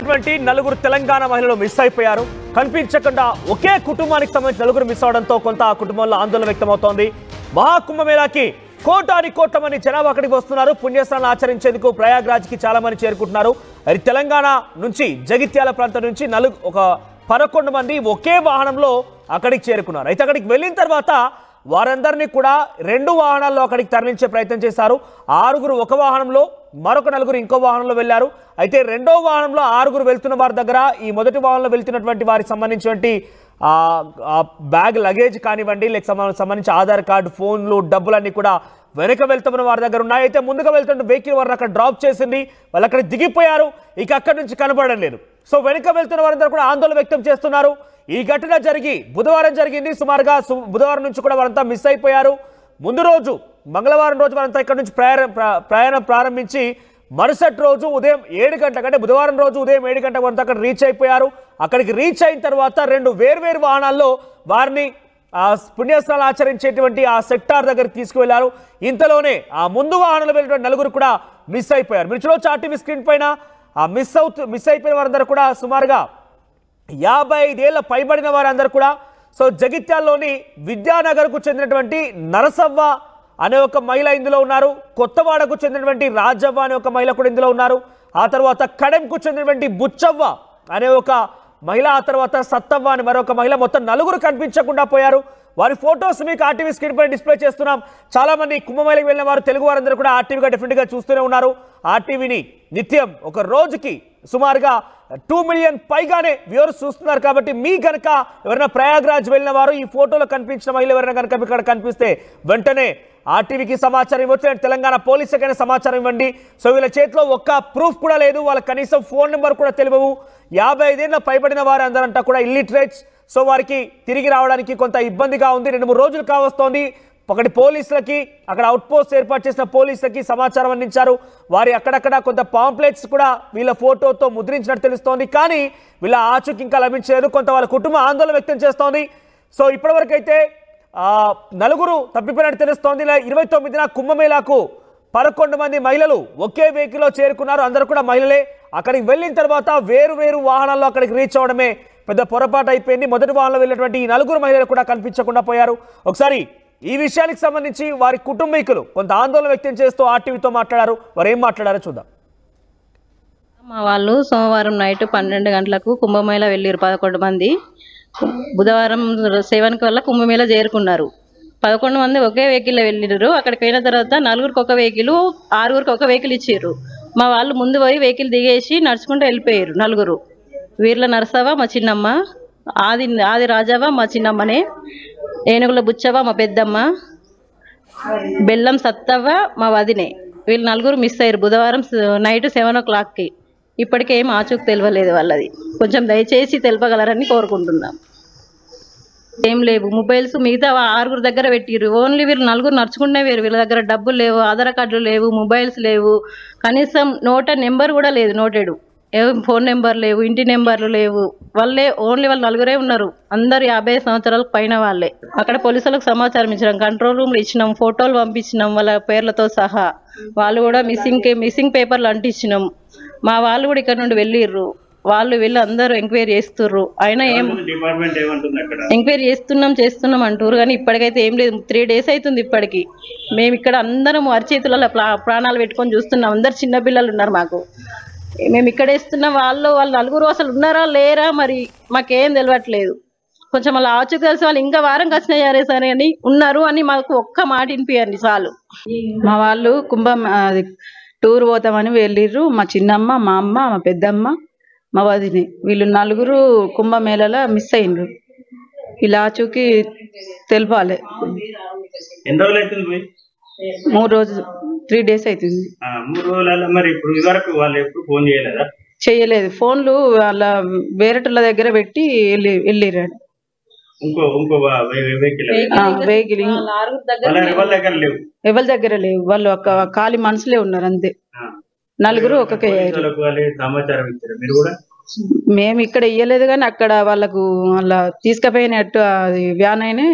చెందినటువంటి నలుగురు తెలంగాణ మహిళలు మిస్ అయిపోయారు. కనిపించకుండా ఒకే కుటుంబానికి సంబంధించిన నలుగురు మిస్ అవడంతో కొంత ఆ కుటుంబంలో ఆందోళన వ్యక్తమవుతోంది. మహాకుంభమేళాకి కోటాని కోట్ల మంది జనాభా అక్కడికి వస్తున్నారు. పుణ్యస్నానాలు ఆచరించేందుకు ప్రయాగ్రాజ్కి చాలా మంది చేరుకుంటున్నారు. అది తెలంగాణ నుంచి జగిత్యాల ప్రాంతం నుంచి ఒక 11 మంది ఒకే వాహనంలో అక్కడికి చేరుకున్నారు. అయితే అక్కడికి వెళ్ళిన తర్వాత వారందరినీ కూడా 2 వాహనాల్లో అక్కడికి తరలించే ప్రయత్నం చేశారు. 6గురు ఒక వాహనంలో, మరొక 4 ఇంకో వాహనంలో వెళ్లారు. అయితే 2వ వాహనంలో 6గురు వెళ్తున్న వారి దగ్గర ఈ మొదటి వాహనంలో వెళ్తున్నటువంటి వారికి సంబంధించినటువంటి బ్యాగ్ లగేజ్ కానివ్వండి, లేక సంబంధించి ఆధార్ కార్డు, ఫోన్లు, డబ్బులన్నీ కూడా వెనక వెళ్తున్న వారి దగ్గర ఉన్నాయి. అయితే ముందుగా వెళ్తున్న వెహికల్ వారిని అక్కడ డ్రాప్ చేసింది. వాళ్ళు అక్కడ దిగిపోయారు. ఇక అక్కడి నుంచి కనబడడం లేదు. సో వెనక వెళ్తున్న వారందరూ కూడా ఆందోళన వ్యక్తం చేస్తున్నారు. ఈ ఘటన బుధవారం జరిగింది. సుమారుగా బుధవారం నుంచి కూడా వారంతా మిస్ అయిపోయారు. ముందు రోజు మంగళవారం రోజు వారంతా ఇక్కడ నుంచి ప్రయాణం ప్రారంభించి మరుసటి రోజు ఉదయం 7 గంటలకు, అంటే బుధవారం రోజు ఉదయం 7 గంటలకు వారంతా అక్కడ రీచ్ అయిపోయారు. అక్కడికి రీచ్ అయిన తర్వాత 2 వేర్వేరు వాహనాల్లో వారిని పుణ్యస్నానాలు ఆచరించేటువంటి ఆ సెక్టార్ దగ్గరికి తీసుకువెళ్లారు. ఇంతలోనే ఆ ముందు వాహనంలో వెళ్ళినటువంటి 9 కూడా మిస్ అయిపోయారు. మీరు చూడొచ్చు ఆర్టీవీ స్క్రీన్ పైన ఆ మిస్ అయిపోయిన వారందరూ కూడా సుమారుగా 55 ఏళ్ల పైబడిన వారందరూ కూడా. సో జగిత్యాల్లోని విద్యానగర్కు చెందినటువంటి నరసవ్వ అనే ఒక మహిళ ఇందులో ఉన్నారు. కొత్తవాడకు చెందినటువంటి రాజవ్వ అనే ఒక మహిళ కూడా ఇందులో ఉన్నారు. ఆ తర్వాత కడెంకు చెందినటువంటి బుచ్చవ్వ అనే ఒక మహిళ, ఆ తర్వాత సత్తవ్వ అని మరొక మహిళ, మొత్తం 9 కనిపించకుండా పోయారు. వారి ఫొటోస్ మీకు ఆర్టీవీ స్క్రీన్ పై డిస్ప్లే చేస్తున్నాం. చాలా మంది కుంభమేళకి వెళ్ళిన వారు తెలుగు వారందరూ కూడా ఆర్టీవీగా డెఫినెట్గా చూస్తూనే ఉన్నారు. ఆర్టీవీని నిత్యం ఒక రోజుకి సుమారుగా 2 మిలియన్ పైగానే వ్యూవర్స్ చూస్తున్నారు. కాబట్టి మీ కనుక ఎవరైనా ప్రయాగ్రాజ్ వెళ్ళిన వారు, ఈ ఫోటోలో కనిపించిన మహిళ ఎవరైనా కనుక ఇక్కడ కనిపిస్తే వెంటనే ఆర్టీవీకి సమాచారం ఇవ్వచ్చు. తెలంగాణ పోలీసులకైనా సమాచారం ఇవ్వండి. సో వీళ్ళ చేతిలో ఒక్క ప్రూఫ్ కూడా లేదు. వాళ్ళకి కనీసం ఫోన్ నెంబర్ కూడా తెలియవు. 55 ఏళ్ళ పైబడిన వారు అందరంతా కూడా ఇల్లిటరేట్స్. సో వారికి తిరిగి రావడానికి కొంత ఇబ్బందిగా ఉంది. 2-3 రోజులు కావస్తోంది. ఒకటి పోలీసులకి, అక్కడ అవుట్ పోస్ట్ ఏర్పాటు చేసిన పోలీసులకి సమాచారం అందించారు. వారి అక్కడక్కడ కొంత పాంప్లెట్స్ కూడా వీళ్ళ ఫోటోతో ముద్రించినట్టు తెలుస్తోంది. కానీ వీళ్ళ ఆచూకీ ఇంకా లభించలేదు. కొంత వాళ్ళ కుటుంబం ఆందోళన వ్యక్తం చేస్తోంది. సో ఇప్పటివరకు అయితే 9 తప్పిపోయినట్టు తెలుస్తోంది. 29న కుంభమేళాకు 11 మంది మహిళలు ఒకే వెహికల్లో చేరుకున్నారు. అందరూ కూడా మహిళలే. అక్కడికి వెళ్ళిన తర్వాత వేరు వాహనాల్లో అక్కడికి రీచ్ అవడమే పెద్ద పొరపాటు అయిపోయింది. మొదటి వాహనంలో వెళ్ళినటువంటి ఈ 9 మహిళలు కూడా కనిపించకుండా పోయారు. ఒకసారి ఈ విషయానికి సంబంధించి వారి కుటుంబీకులు కొంత ఆందోళన వ్యక్తం చేస్తూ ఆర్టీవీతో మాట్లాడారు. వారు ఏం మాట్లాడారో చూద్దాం. మా వాళ్ళు సోమవారం నైట్ 12 గంటలకు కుంభమేళ వెళ్ళారు 11 మంది. బుధవారం 7 కల్లా కుంభమేళ చేరుకున్నారు. 11 మంది ఒకే వెహికల్లో వెళ్ళారు. అక్కడికి పోయిన తర్వాత 4గురికి ఒక వెహికల్, 6గురికి ఒక వెహికల్ ఇచ్చారు. మా వాళ్ళు ముందు పోయి వెహికల్ దిగేసి నడుచుకుంటూ వెళ్ళిపోయారు. 4. వీర్ల నరసవ్వ మా చిన్నమ్మ, ఆది రాజవ్వ మా చిన్నమ్మనే, ఏనుగుల బుచ్చవ్వ మా పెద్దమ్మ, బెల్లం సత్తవ్వ మా వదినే. వీళ్ళు 4 మిస్ అయ్యారు బుధవారం నైట్ 7 o'clockకి. ఇప్పటికేం ఆచూకు తెలియలేదు వాళ్ళది. కొంచెం దయచేసి తెలపగలరని కోరుకుంటున్నాం. ఏం లేవు మొబైల్స్, మిగతా 6గురు దగ్గర పెట్టిర్రు. ఓన్లీ వీళ్ళు 4 నడుచుకుంటే వేరు. వీళ్ళ దగ్గర డబ్బులు లేవు, ఆధార్ కార్డులు లేవు, మొబైల్స్ లేవు, కనీసం నోట నెంబర్ కూడా లేదు. నోటెడు ఫోన్ నెంబర్ లేవు, ఇంటి నెంబర్లు లేవు. వాళ్ళే ఓన్లీ వాళ్ళు 4 ఉన్నారు. అందరు 50 సంవత్సరాలకు పైన వాళ్ళే. అక్కడ పోలీసులకు సమాచారం ఇచ్చినాం, కంట్రోల్ రూమ్లో ఇచ్చినాం, ఫోటోలు పంపించినాం వాళ్ళ పేర్లతో సహా. వాళ్ళు కూడా మిస్సింగ్ పేపర్లు అంటించినాం. మా వాళ్ళు కూడా ఇక్కడ నుండి వెళ్ళిర్రు. వాళ్ళు వెళ్ళి అందరూ ఎంక్వైరీ చేస్తుర్రు. అయినా ఏం ఎంక్వైరీ చేస్తున్నాం అంటారు. కానీ ఇప్పటికైతే ఏం లేదు. 3 days అవుతుంది ఇప్పటికి. మేము ఇక్కడ అందరం అరిచేతులలో ప్రాణాలు పెట్టుకొని చూస్తున్నాం. అందరు చిన్నపిల్లలు ఉన్నారు మాకు. మేము ఇక్కడ వేస్తున్నాం. వాళ్ళు 4 అసలు ఉన్నారా లేరా మరి మాకేం తెలియట్లేదు. కొంచెం వాళ్ళ ఆచూకీ తెలిసి వాళ్ళు ఇంకా వారం వచ్చినాయారే సరే అని ఉన్నారు అని మాకు ఒక్క మాట వినిపించండి చాలు. మా వాళ్ళు టూర్ పోతామని వెళ్ళిర్రు. మా చిన్నమ్మ, మా అమ్మ, మా పెద్దమ్మ, మా వదిని. వీళ్ళు 4 కుంభమేళలో మిస్ అయ్యిండ్రు. ఇలా ఆచూకీ తెలపాలి. 3 రోజులు 3 days అవుతుంది. 3 రోజులలో మరి ఇప్పుడు ఇదివరకు వాళ్ళు ఎప్పుడు ఫోన్ చేయలేదా? చేయలేదు. ఫోన్లు వాళ్ళ వేరేటోళ్ళ దగ్గర పెట్టి వెళ్ళిర్రు. వెహికల్ ఎవరి దగ్గర లేవు. వాళ్ళు ఒక ఖాళీ మనుషులే ఉన్నారు అంతే. 4 ఒక్కొక్క. మేము ఇక్కడ ఇయ్యలేదు కానీ అక్కడ వాళ్ళకు అలా తీసుకుపోయినట్టు అది వ్యాన్ అయినా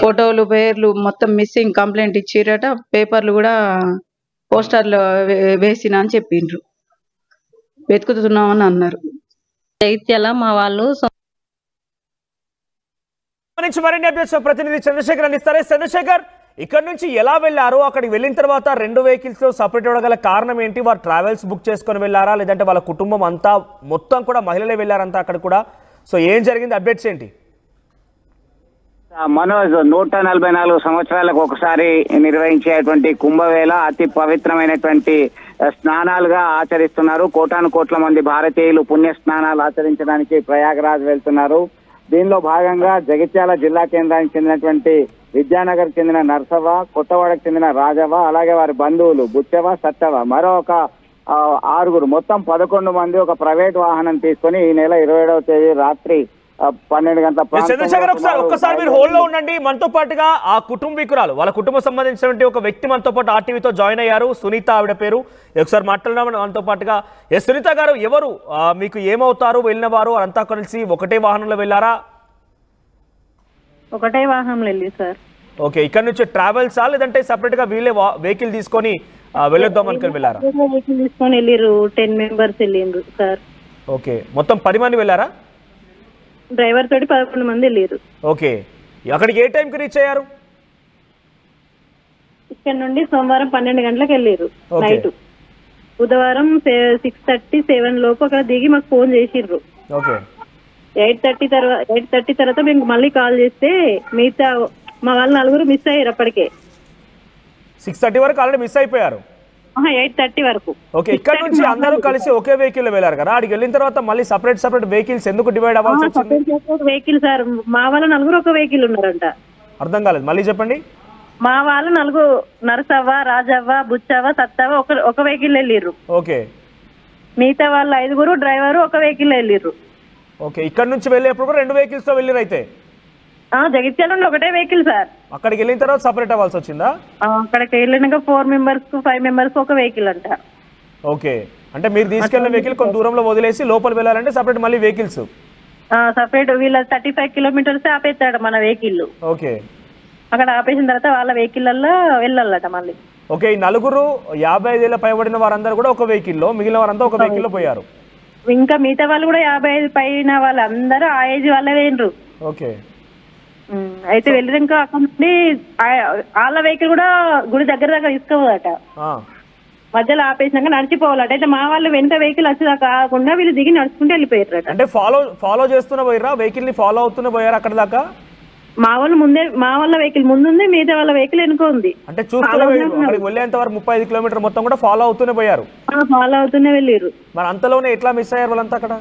ఫోటోలు, పేర్లు మొత్తం మిస్సింగ్ కంప్లైంట్ ఇచ్చిరట. పేపర్లు కూడా పోస్టర్లు వేసిన అని చెప్పిండ్రు. వెతుకుతున్నామని అన్నారు. జైత్యాల మా వాళ్ళు నుంచి మరిన్ని అప్డేట్స్ ప్రతినిధి చంద్రశేఖర్ అందిస్తారు. చంద్రశేఖర్, ఇక్కడ నుంచి ఎలా వెళ్ళారు? అక్కడికి వెళ్ళిన తర్వాత 2 వెహికల్స్ సపరేట్ అవ్వగల కారణం ఏంటి? వారు ట్రావెల్స్ బుక్ చేసుకొని వెళ్ళారా, లేదంటే వాళ్ళ కుటుంబం అంతా మొత్తం కూడా మహిళలే వెళ్ళారంతా అక్కడ కూడా? సో ఏం జరిగింది, అప్డేట్స్ ఏంటి? మనోజ్, 144 సంవత్సరాలకు ఒకసారి నిర్వహించేటువంటి కుంభవేళ అతి పవిత్రమైనటువంటి స్నానాలుగా ఆచరిస్తున్నారు. కోటాను కోట్ల మంది భారతీయులు పుణ్య స్నానాలు ఆచరించడానికి ప్రయాగరాజ్ వెళ్తున్నారు. దీనిలో భాగంగా జగిత్యాల జిల్లా కేంద్రానికి చెందినటువంటి విద్యానగర్ చెందిన నర్సవ్వ, కొత్తవాడకు చెందిన రాజవ్వ, అలాగే వారి బంధువులు బుచ్చవ్వ, సత్తవ్వ, మరో ఒక 6 మొత్తం 11 మంది ఒక ప్రైవేట్ వాహనం తీసుకొని ఈ నెల 27వ తేదీ రాత్రి 12 గంటల చంద్రశేఖర్, ఒక్కసారి మీరు హోల్డ్ లో ఉండండి. మనతో పాటుగా ఆ కుటుంబీకురాలు, వాళ్ళ కుటుంబం సంబంధించినటువంటి ఒక వ్యక్తి మనతో పాటు ఆర్టీవీతో జాయిన్ అయ్యారు. సునీత ఆవిడ పేరు. ఒకసారి మాట్లాడదాం మనతో పాటుగా. సునీత గారు, ఎవరు మీకు ఏమవుతారు? వెళ్ళిన వారు అంతా కలిసి ఒకటే వాహనంలో వెళ్ళారా? ఒకటే వాహనంలో వెళ్ళి సార్. ఓకే, ఇక్కడ నుంచి ట్రావెల్సా లేదంటే సపరేట్ గా వీళ్ళే వెహికల్ తీసుకొని వెళ్ళొద్దాం అనుకుని వెళ్ళారా? వెహికల్ తీసుకొని వెళ్ళిరు. 10 మెంబర్స్ వెళ్ళిండ్రు సార్. ఓకే, మొత్తం 10 మంది వెళ్ళారా? డ్రైవర్ తోటి 11 మంది వెళ్ళారు. ఓకే, అక్కడికి ఏ టైంకి రీచ్ అయ్యారు? ఇక్కడ నుండి సోమవారం 12 గంటలకు వెళ్ళారు నైట్. బుధవారం 6:30, 7 లోపు అక్కడ దిగి మాకు ఫోన్ చేసిర్రు. ఓకే, 8:30 తర్వాత మేము మళ్ళీ కాల్ చేస్తే మిగతా మా వాళ్ళు 4 మిస్ అయ్యారు. అప్పటికే 6:30 వరకు ఆల్రెడీ మిస్ అయిపోయారు. 8:30 వరకు. ఓకే, ఇక్కడ నుంచి అందరూ కలిసి ఒకే వెహికల్ వెళ్ళారు కదా? అక్కడికి వెళ్ళిన తర్వాత మళ్ళీ సపరేట్ వెహికల్స్ ఎందుకు డివైడ్ అవ్వాల్సి వచ్చింది? వెహికల్ సార్, మా వాళ్ళు 4 ఒక వెహికల్ ఉన్నారంట. అర్థం కాలేదు, మళ్ళీ చెప్పండి. మా వాళ్ళు 4, నరసవ్వ, రాజవ్వ, బుచ్చవ్వ, సత్తవ్వ ఒక వెహికల్ వెళ్ళిర్రు. ఓకే, మిగతా వాళ్ళు 5 డ్రైవరు ఒక వెహికల్ వెళ్ళిర్రు. ఓకే, ఇక్కడ నుంచి వెళ్ళేప్పుడు కూడా 2 వెహికల్స్ తో వెళ్ళిరు అయితే? జగిత్యాల నుండి ఒకటే వెహికల్ సార్. అక్కడికి వెళ్ళిన తర్వాత సపరేట్ అవ్వాల్సి వచ్చిందా? అక్కడికి వెళ్ళినాక 4 మెంబర్స్ 5 మెంబర్స్ ఒక వెహికల్ అంట. ఓకే, అంటే మీరు తీసుకెళ్లిన వెహికల్ కొంత దూరంలో వదిలేసి లోపల వెళ్ళాలంటే సపరేట్ మళ్ళీ వెహికల్స్? సపరేట్. వీళ్ళ 35 కిలోమీటర్స్ ఆపేస్తాడు మన వెహికల్. ఓకే, అక్కడ ఆపేసిన తర్వాత వాళ్ళ వెహికల్లో వెళ్ళాలట మళ్ళీ. ఓకే, ఈ 4 55 ఏళ్ళ పైబడిన వారందరూ కూడా ఒక వెహికల్లో, మిగిలిన వారంతా ఒక వెహికల్లో పోయారు. ఇంకా మిగతా వాళ్ళు కూడా 55 పైన వాళ్ళందరూ ఆ ఏజ్ వాళ్ళే వేయండ్రు. ఓకే, అయితే వెళ్ళినాక అక్కడ నుండి వాళ్ళ వెహికల్ కూడా గుడి దగ్గర తీసుకోవద్దట. మధ్యలో ఆపేసినాక నడిచిపోవాలట. అయితే మా వాళ్ళు వెంట వెహికల్ వచ్చేదా కాకుండా వీళ్ళు దిగి నడుచుకుంటూ వెళ్ళిపోయారట. అంటే ఫాలో చేస్తున్న పోయారా? వెహికల్ ని ఫాలో అవుతున్న పోయారా అక్కడ దాకా? మా వాళ్ళ వెహికల్ ముందుంది, మిగతా వాళ్ళ వెహికల్ వెనుక ఉంది. అంటే చూస్తున్న అక్కడికి వెళ్ళేంత వరకు 35 కిలోమీటర్ మొత్తం కూడా ఫాలో అవుతూనే పోయారు. ఫాలో అవుతూనే వెళ్ళారు. మరి అంతలోనే ఎట్లా మిస్ అయ్యారు వాళ్ళంతా అక్కడ?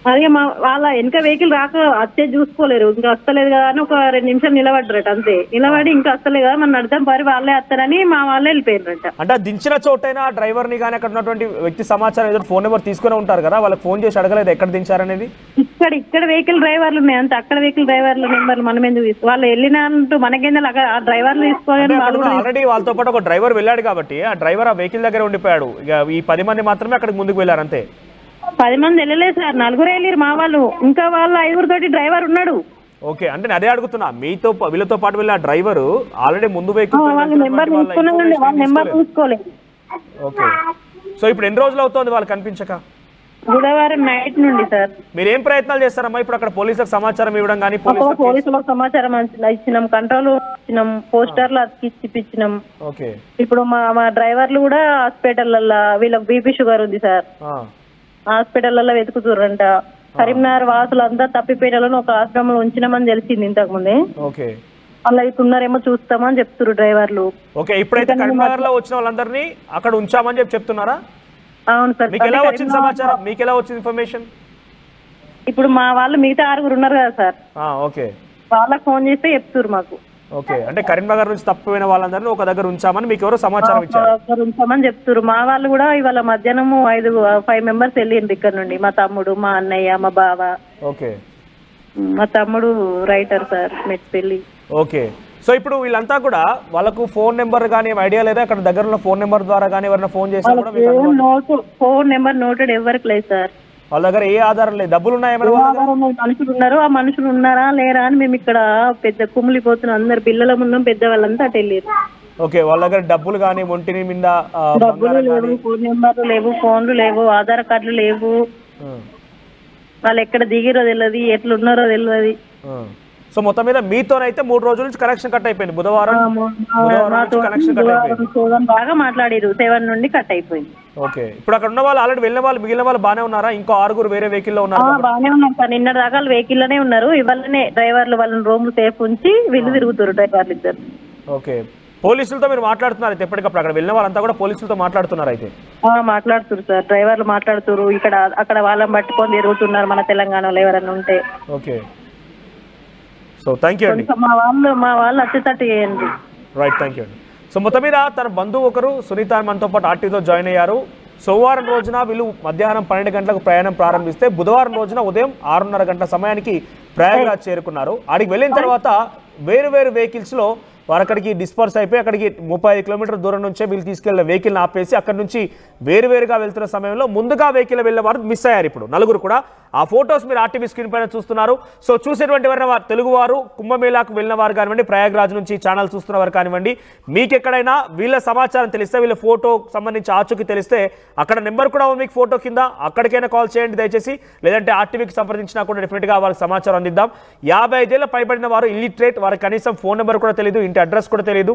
అదే వాళ్ళ వెనక వెహికల్ రాక వచ్చే చూసుకోలేరు. ఇంకా వస్తలేదు కదా అని ఒక 2 నిమిషాలు నిలబడ్డరట. అంతే, నిలబడి ఇంకా వస్తలేదు కదా మనం అర్థం పరి వాళ్ళే వస్తారని మా వాళ్ళే వెళ్ళిపోయారట. అంటే దించిన చోటైనా డ్రైవర్ ని కానీ అక్కడ ఉన్నటువంటి వ్యక్తి సమాచారం ఏదో ఫోన్ నెంబర్ తీసుకుని ఉంటారు కదా, వాళ్ళకి ఫోన్ చేసి అడగలేదు ఎక్కడ దించారనేది? ఇక్కడ వెహికల్ డ్రైవర్లు ఉన్నాయి అంతే. అక్కడ వెహికల్ డ్రైవర్ల నెంబర్లు మనం ఎందుకు తీసుకో? వాళ్ళు వెళ్ళినట్టు మనకేందో ఆ డ్రైవర్లు తీసుకోవాలి. ఆల్రెడీ వాళ్ళతో పాటు ఒక డ్రైవర్ వెళ్ళాడు కాబట్టి ఆ డ్రైవర్ ఆ వెహికల్ దగ్గర ఉండిపోయాడు. ఇక ఈ 10 మంది మాత్రమే అక్కడికి ముందుకు వెళ్ళారు అంతే. 10 మంది వెళ్ళలేదు సార్, 4 వెళ్ళారు మా వాళ్ళు. ఇంకా వాళ్ళ 5 తోటి డ్రైవర్ ఉన్నాడు. ఓకే, అంటే నేను అదే అడుగుతున్నా, వీళ్ళతో పాటు వెళ్ళిన డ్రైవర్ ఆల్రెడీ ముందు వెహికల్ నెంబర్ చూసుకోలేదు, వాళ్ళ నెంబర్ చూసుకోలేదు. ఓకే, సో ఇప్పుడు ఎన్ని రోజులు అవుతుంది వాళ్ళు కనిపించక? బుధవారం నైట్ నుండి సార్. మీరు ఏం ప్రయత్నాలు చేస్తారమ్మా ఇప్పుడు అక్కడ? పోలీసులకు సమాచారం ఇవ్వడం కానీ? పోలీసులకు సమాచారం ఇచ్చినాం, కంట్రోల్ ఇచ్చినాం, పోస్టర్లు అతికిచ్చినాం. ఓకే, ఇప్పుడు మా డ్రైవర్లు కూడా హాస్పిటల్లో వీళ్ళకి బీపీ షుగర్ ఉంది సార్. హాస్పిటల్లో వెతుకుతుర్రంట. కరీంనగర్ వాసులంతా తప్పిపోయిన ఒక ఆశ్రమంలో ఉంచినామని తెలిసింది ఇంతకు ముందే. ఓకే, అలా ఇస్తున్నారేమో చూస్తామని చెప్తున్నారు డ్రైవర్లు. ఓకే, ఇప్పుడైతే కరీంనగర్ లో వచ్చిన వాళ్ళందరినీ అక్కడ ఉంచామని చెప్తున్నారా? అవును సార్. మీకు ఎలా వచ్చింది సమాచారం? మీకు ఎలా వచ్చింది ఇన్ఫర్మేషన్? ఇప్పుడు మా వాళ్ళు మిగతా 6 ఉన్నారు కదా సార్, ఓకే, వాళ్ళకి ఫోన్ చేస్తే చెప్తున్నారు మాకు. ఓకే, అంటే కరీంనగర్ నుంచి తప్పిపోయిన వాళ్ళందరినీ ఒక దగ్గర ఉంచామని మీకు ఎవరో సమాచారం ఇచ్చారు? ఉంచామని చెప్తున్నారు. మా వాళ్ళు కూడా ఇవాళ మధ్యాహ్నం 5 మెంబర్స్ వెళ్ళిండ్రు ఇక్కడ నుండి. మా తమ్ముడు, మా అన్నయ్య, మా బావ. ఓకే, మా తమ్ముడు writer sir, Metpalli. Okay, so ఇప్పుడు వీళ్ళంతా కూడా వాళ్ళకు ఫోన్ నెంబర్ కానీ ఐడియా లేదా? అక్కడ దగ్గర ఉన్న ఫోన్ నెంబర్ ద్వారా కానీ ఎవరైనా ఫోన్ చేసినా కూడా ఫోన్ నెంబర్ నోటెడ్ ఎవరికి లేదు సార్. వాళ్ళ దగ్గర ఏ ఆధారం లేదు? డబ్బులు ఉన్నాయా? మనుషులు ఉన్నారు, ఆ మనుషులు ఉన్నారా లేరా అని మేము ఇక్కడ పెద్ద కుమిలిపోతున్నాం. అందరు పిల్లల ఉన్నాం, పెద్ద వాళ్ళంతా అటు వెళ్ళారు. ఓకే, వాళ్ళ దగ్గర డబ్బులు కానీ ఒంటిని మీద డబ్బులు లేవు, ఫోన్ నెంబర్లు లేవు, ఫోన్లు లేవు, ఆధార్ కార్డులు లేవు. వాళ్ళు ఎక్కడ దిగిరో తెలియదు, ఎట్లున్నారో తెలియదు. సో మొత్తం మీద మీతోనైతే 3 రోజుల నుంచి కనెక్షన్ కట్ అయిపోయింది. బుధవారం కనెక్షన్ కట్ అయిపోయింది. బాగా మాట్లాడారు, 7 నుండి కట్ అయిపోయింది. ఓకే, ఇప్పుడు అక్కడ ఉన్న వాళ్ళు ఆల్రెడీ వెళ్ళిన వాళ్ళు మిగిలిన వాళ్ళు బాగానే ఉన్నారా? ఇంకో 6 వేరే వెహికల్లో ఉన్నారు? బాగానే ఉన్నారు సార్, నిన్న దాకా వెహికల్ లోనే ఉన్నారు. ఇవాళనే డ్రైవర్లు వాళ్ళని రూమ్లు సేఫ్ ఉంచి వీళ్ళు తిరుగుతారు డ్రైవర్లు ఇద్దరు. ఓకే, పోలీసులతో మీరు మాట్లాడుతున్నారు అయితే ఎప్పటికప్పుడు? అక్కడ వెళ్ళిన వాళ్ళంతా కూడా పోలీసులతో మాట్లాడుతున్నారు అయితే? మాట్లాడుతున్నారు సార్, డ్రైవర్లు మాట్లాడుతున్నారు. ఇక్కడ అక్కడ వాళ్ళని పట్టుకొని తిరుగుతున్నారు మన తెలంగాణలో ఎవరైనా ఉంటే. ఓకే, సో థ్యాంక్ యూ అండి. మా వాళ్ళు వచ్చేటట్టు చేయండి. రైట్, థ్యాంక్ యూ అండి. సో మొత్తం మీద తన బంధువు ఒకరు సునీత మనతో పాటు ఆర్టీతో జాయిన్ అయ్యారు. సోమవారం రోజున వీళ్ళు మధ్యాహ్నం 12 గంటలకు ప్రయాణం ప్రారంభిస్తే బుధవారం రోజున ఉదయం 6:30 గంటల సమయానికి ప్రయాగరాజ్ చేరుకున్నారు. అక్కడికి వెళ్ళిన తర్వాత వేరు వేరు వెహికల్స్లో వారు అక్కడికి డిస్పర్స్ అయిపోయి అక్కడికి 35 కిలోమీటర్ల దూరం నుంచే వీళ్ళు తీసుకెళ్లిన వెహికల్ని ఆపేసి అక్కడి నుంచి వేరువేరుగా వెళ్తున్న సమయంలో ముందుగా వెహికల్ వెళ్ళే వారు మిస్ అయ్యారు. ఇప్పుడు 4 కూడా ఆ ఫొటోస్ మీరు ఆర్టీవీ స్క్రీన్ పైన చూస్తున్నారు. సో చూసేటువంటి ఎవరైనా తెలుగువారు కుంభమేళాకు వెళ్ళిన వారు కానివ్వండి, ప్రయాగ్రాజ్ నుంచి ఛానల్ చూస్తున్న వారు కానివ్వండి, మీకు ఎక్కడైనా వీళ్ళ సమాచారం తెలిస్తే, వీళ్ళ ఫోటో సంబంధించి ఆచూకీ తెలిస్తే అక్కడ నెంబర్ కూడా మీకు ఫోటో కింద, అక్కడికైనా కాల్ చేయండి దయచేసి. లేదంటే ఆర్టీవీకి సంప్రదించినా కూడా డెఫినెట్గా వారికి సమాచారం అందిద్దాం. 55 ఏళ్ల పైబడిన వారు, ఇల్లిటరేట్, వారికి కనీసం ఫోన్ నెంబర్ కూడా తెలియదు, ఇంటి అడ్రస్ కూడా తెలియదు,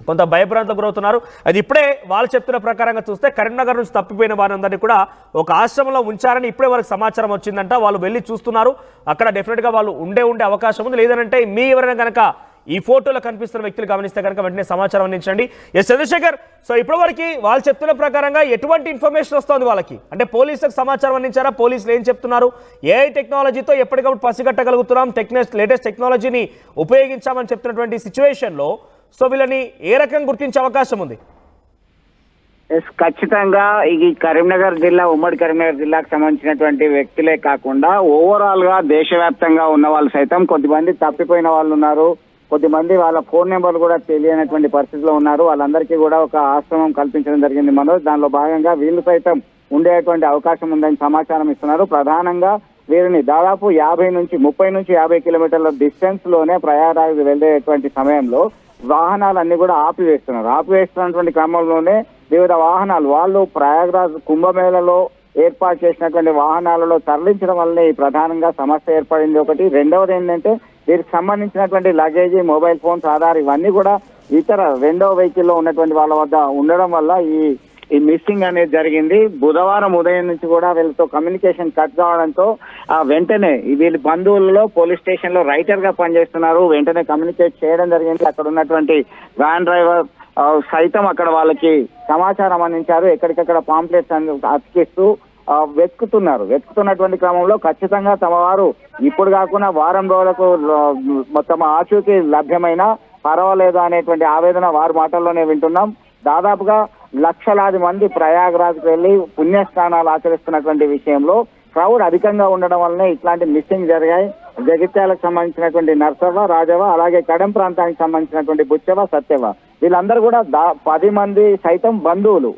కొంత భయభ్రాంతకు గురవుతున్నారు. అది ఇప్పుడే వాళ్ళు చెప్తున్న ప్రకారంగా చూస్తే కరీంనగర్ నుంచి తప్పిపోయిన వారందరినీ కూడా ఒక ఆశ్రమంలో ఉంచారని ఇప్పుడే వాళ్ళకి సమాచారం వచ్చిందంట. వాళ్ళు వెళ్ళి చూస్తున్నారు, అక్కడ డెఫినెట్గా వాళ్ళు ఉండే అవకాశం ఉంది. లేదంటే మీ ఎవరైనా కనుక ఈ ఫోటోలో కనిపిస్తున్న వ్యక్తులు గమనిస్తే కనుక వెంటనే సమాచారం అందించండి. ఎస్ చంద్రశేఖర్, సో ఇప్పటివరకు వాళ్ళు చెప్తున్న ప్రకారంగా ఎటువంటి ఇన్ఫర్మేషన్ వస్తుంది వాళ్ళకి? అంటే పోలీసులకు సమాచారం అందించారా? పోలీసులు ఏం చెప్తున్నారు? ఏఐ టెక్నాలజీతో ఎప్పటికప్పుడు పసిగట్టగలుగుతున్నాం, లేటెస్ట్ టెక్నాలజీని ఉపయోగించామని చెప్తున్నటువంటి సిచ్యువేషన్లో సో వీళ్ళని ఏ రకంగా గుర్తించే అవకాశం ఉంది? ఖచ్చితంగా ఈ కరీంనగర్ జిల్లా, ఉమ్మడి కరీంనగర్ జిల్లాకు సంబంధించినటువంటి వ్యక్తులే కాకుండా ఓవరాల్ గా దేశవ్యాప్తంగా ఉన్న వాళ్ళు సైతం కొంతమంది తప్పిపోయిన వాళ్ళు ఉన్నారు. కొద్దిమంది వాళ్ళ ఫోన్ నెంబర్లు కూడా తెలియనటువంటి పరిస్థితిలో ఉన్నారు. వాళ్ళందరికీ కూడా ఒక ఆశ్రమం కల్పించడం జరిగింది మనోజ్. దానిలో భాగంగా వీళ్ళు సైతం ఉండేటువంటి అవకాశం ఉందని సమాచారం ఇస్తున్నారు. ప్రధానంగా వీరిని దాదాపు 30 నుంచి 50 కిలోమీటర్ల డిస్టెన్స్ లోనే ప్రయాగరాజ్ వెళ్ళేటువంటి సమయంలో వాహనాలన్నీ కూడా ఆపివేస్తున్నటువంటి క్రమంలోనే వివిధ వాహనాలు వాళ్ళు ప్రయాగరాజ్ కుంభమేళలో ఏర్పాటు చేసినటువంటి వాహనాలలో తరలించడం వల్లనే ఈ ప్రధానంగా సమస్య ఏర్పడింది. ఒకటి. రెండవది ఏంటంటే వీరికి సంబంధించినటువంటి లగేజీ, మొబైల్ ఫోన్స్, ఆధార్ ఇవన్నీ కూడా ఇతర రెండవ వెహికల్లో ఉన్నటువంటి వాళ్ళ వద్ద ఉండడం వల్ల ఈ మిస్సింగ్ అనేది జరిగింది. బుధవారం ఉదయం నుంచి కూడా వీళ్ళతో కమ్యూనికేషన్ కట్ కావడంతో వెంటనే వీళ్ళ బంధువులలో పోలీస్ స్టేషన్ లో రైటర్ గా పనిచేస్తున్నారు. వెంటనే కమ్యూనికేట్ చేయడం జరిగింది. అక్కడ ఉన్నటువంటి వ్యాన్ డ్రైవర్ సైతం అక్కడ వాళ్ళకి సమాచారం అందించారు. ఎక్కడికక్కడ పాంప్లెట్స్ అతికిస్తూ వెతుకుతున్నటువంటి క్రమంలో ఖచ్చితంగా తమ వారు ఇప్పుడు కాకుండా వారం రోజులకు మొత్తం ఆచూకీ లభ్యమైన పర్వాలేదు అనేటువంటి ఆవేదన వారి మాటల్లోనే వింటున్నాం. దాదాపుగా లక్షలాది మంది ప్రయాగరాజ్కి వెళ్లి పుణ్యస్నానాలు ఆచరిస్తున్నటువంటి విషయంలో క్రౌడ్ అధికంగా ఉండడం వల్లనే ఇట్లాంటి మిస్సింగ్ జరిగాయి. జగిత్యాలకు సంబంధించినటువంటి నర్సవ్వ, రాజవ్వ, అలాగే కడెం ప్రాంతానికి సంబంధించినటువంటి బుచ్చవ్వ, సత్యవ్వ వీళ్ళందరూ కూడా 10 మంది సైతం బంధువులు,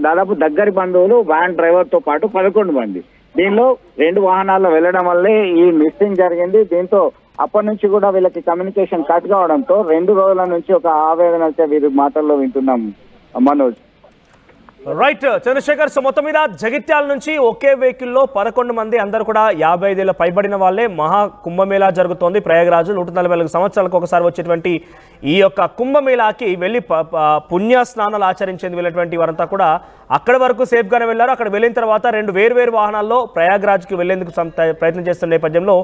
దాదాపు దగ్గరి బంధువులు, వ్యాన్ డ్రైవర్ తో పాటు 11 మంది. దీనిలో 2 వాహనాల్లో వెళ్లడం వల్లే ఈ మిస్సింగ్ జరిగింది. దీంతో అప్పటి నుంచి కూడా వీళ్ళకి కమ్యూనికేషన్ కట్ కావడంతో 2 రోజుల నుంచి ఒక ఆవేదన అయితే వీరి మాటల్లో వింటున్నాం మనోజ్. రైట్ చంద్రశేఖర్, సో మొత్తం మీద జగిత్యాల నుంచి ఒకే వెహికల్లో 11 మంది, అందరూ కూడా 55 ఏళ్ళ పైబడిన వాళ్ళే. మహా కుంభమేళా జరుగుతోంది ప్రయాగరాజు. 144 సంవత్సరాలకు ఒకసారి వచ్చేటువంటి ఈ యొక్క కుంభమేళాకి వెళ్ళి పుణ్య స్నానాలు ఆచరించేందుకు వెళ్ళినటువంటి వారంతా కూడా అక్కడి వరకు సేఫ్గానే వెళ్ళారు. అక్కడ వెళ్ళిన తర్వాత 2 వేరు వాహనాల్లో ప్రయాగరాజ్కి వెళ్లేందుకు ప్రయత్నం చేస్తున్న నేపథ్యంలో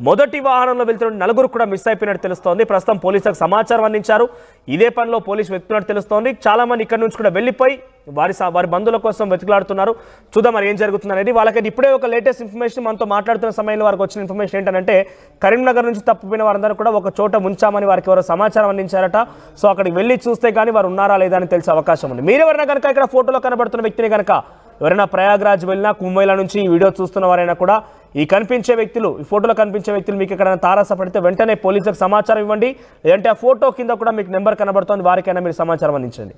మొదటి వాహనంలో వెళ్తున్న 4 కూడా మిస్ అయిపోయినట్టు తెలుస్తోంది. ప్రస్తుతం పోలీసులకు సమాచారం అందించారు. ఇదే పనిలో పోలీసు వెతుకున్నట్టు తెలుస్తోంది. చాలా మంది ఇక్కడ నుంచి కూడా వెళ్ళిపోయి వారి బంధువుల కోసం వెతుకులాడుతున్నారు. చూద్దాం మరి ఏం జరుగుతుంది అనేది. వాళ్ళకి ఇప్పుడే ఒక లేటెస్ట్ ఇన్ఫర్మేషన్ మనతో మాట్లాడుతున్న సమయంలో వారికి వచ్చిన ఇన్ఫర్మేషన్ ఏంటంటే కరీంనగర్ నుంచి తప్పిపోయిన వారందరూ కూడా ఒక చోట ఉంచామని వారికి ఎవరో సమాచారం అందించారట. సో అక్కడికి వెళ్ళి చూస్తే కానీ వారు ఉన్నారా లేదా అని తెలిసే అవకాశం ఉంది. మీరెవరైనా కనుక ఇక్కడ ఫోటోలో కనబడుతున్న వ్యక్తిని కనుక ఎవరైనా ప్రయాగరాజ్ వెళ్ళినా, కుంభమేళా నుంచి ఈ వీడియో చూస్తున్న వారైనా కూడా ఈ ఫోటోలో కనిపించే వ్యక్తులు మీకు ఎక్కడైనా తారసపడితే వెంటనే పోలీసులకు సమాచారం ఇవ్వండి. లేదంటే ఆ ఫోటో కింద కూడా మీకు నెంబర్ కనబడుతుంది, వారికైనా మీరు సమాచారం అందించండి.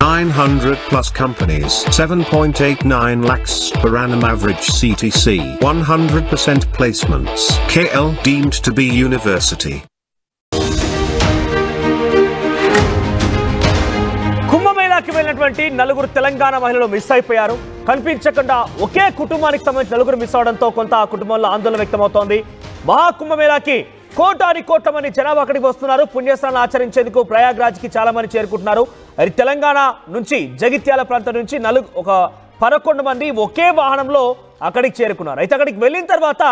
900 plus companies, 7.89 lakhs per annum average CTC, 100% placements. KL deemed to be university. చెందినటువంటి నలుగురు తెలంగాణ మహిళలు మిస్ అయిపోయారు. కనిపించకుండా ఒకే కుటుంబానికి సంబంధించిన నలుగురు మిస్ అవడంతో కొంత ఆ కుటుంబంలో ఆందోళన వ్యక్తమవుతోంది. మహాకుంభమేళాకి కోటాని కోట్ల మంది జనాభా అక్కడికి వస్తున్నారు. పుణ్యస్నానాలు ఆచరించేందుకు ప్రయాగ్రాజ్కి చాలా మంది చేరుకుంటున్నారు. అది తెలంగాణ నుంచి జగిత్యాల ప్రాంతం నుంచి 11 మంది ఒకే వాహనంలో అక్కడికి చేరుకున్నారు. అయితే అక్కడికి వెళ్ళిన తర్వాత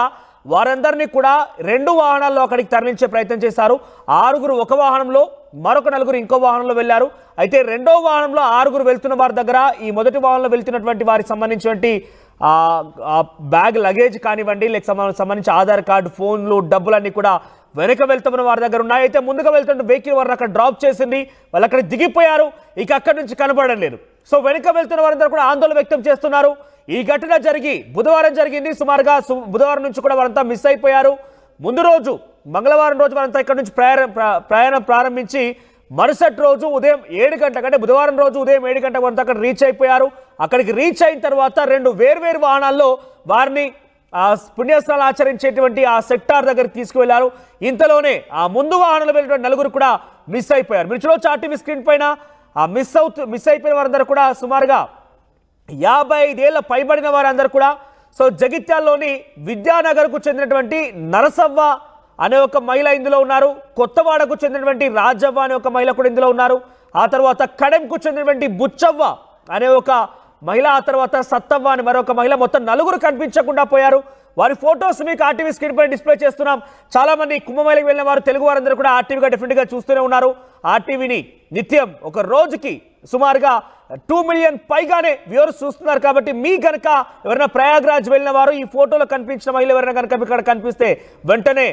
వారందరినీ కూడా 2 వాహనాల్లో అక్కడికి తరలించే ప్రయత్నం చేశారు. 6 ఒక వాహనంలో, మరొక 4 ఇంకో వాహనంలో వెళ్లారు. అయితే 2వ వాహనంలో 6 వెళ్తున్న వారి దగ్గర ఈ మొదటి వాహనంలో వెళ్తున్నటువంటి వారికి సంబంధించినటువంటి బ్యాగ్ లగేజ్ కానివ్వండి, లేక సంబంధించి ఆధార్ కార్డు, ఫోన్లు, డబ్బులన్నీ కూడా వెనక వెళ్తున్న వారి దగ్గర ఉన్నాయి. అయితే ముందుగా వెళ్తున్న వెహికల్ వారిని అక్కడ డ్రాప్ చేసింది. వాళ్ళు అక్కడ దిగిపోయారు. ఇక అక్కడి నుంచి కనబడడం లేదు. సో వెనక వెళ్తున్న వారందరూ కూడా ఆందోళన వ్యక్తం చేస్తున్నారు. ఈ ఘటన జరిగి బుధవారం జరిగింది. సుమారుగా బుధవారం నుంచి కూడా వారంతా మిస్ అయిపోయారు. ముందు రోజు మంగళవారం రోజు వారంతా ఇక్కడ నుంచి ప్రయాణం ప్రారంభించి మరుసటి రోజు ఉదయం 7 గంటలకు, అంటే బుధవారం రోజు ఉదయం 7 గంటలకు వారంతా అక్కడ రీచ్ అయిపోయారు. అక్కడికి రీచ్ అయిన తర్వాత 2 వేర్వేరు వాహనాల్లో వారిని పుణ్యస్నానాలు ఆచరించేటువంటి ఆ సెక్టార్ దగ్గరికి తీసుకువెళ్లారు. ఇంతలోనే ఆ ముందు వాహనంలో వెళ్ళినటువంటి 4 కూడా మిస్ అయిపోయారు. మీరు చూడొచ్చు ఆర్టీవీ స్క్రీన్ పైన మిస్ అయిపోయిన వారందరూ కూడా సుమారుగా 55 ఏళ్ల పైబడిన వారందరూ కూడా. సో జగిత్యాల్లోని విద్యానగర్కు చెందినటువంటి నరసవ్వ అనే ఒక మహిళ ఇందులో ఉన్నారు. కొత్తవాడకు చెందినటువంటి రాజవ్వ అనే ఒక మహిళ కూడా ఇందులో ఉన్నారు. ఆ తర్వాత కడెంకు చెందినటువంటి బుచ్చవ్వ అనే ఒక మహిళ, ఆ తర్వాత సత్తవ్వ అని మరొక మహిళ, మొత్తం 4 కనిపించకుండా పోయారు. వారి ఫొటోస్ మీకు ఆర్టీవీ స్క్రీన్ పై డిస్ప్లే చేస్తున్నాం. చాలా మంది కుంభమేళకి వెళ్ళిన వారు తెలుగు వారందరూ కూడా ఆర్టీవీగా డెఫినెట్గా చూస్తూనే ఉన్నారు. ఆర్టీవీని నిత్యం ఒక రోజుకి సుమారుగా 2 మిలియన్ పైగానే వ్యూవర్స్ చూస్తున్నారు. కాబట్టి మీ కనుక ఎవరైనా ప్రయాగ్రాజ్ వెళ్ళిన వారు, ఈ ఫోటోలో కనిపించిన మహిళ ఎవరైనా కనుక ఇక్కడ కనిపిస్తే వెంటనే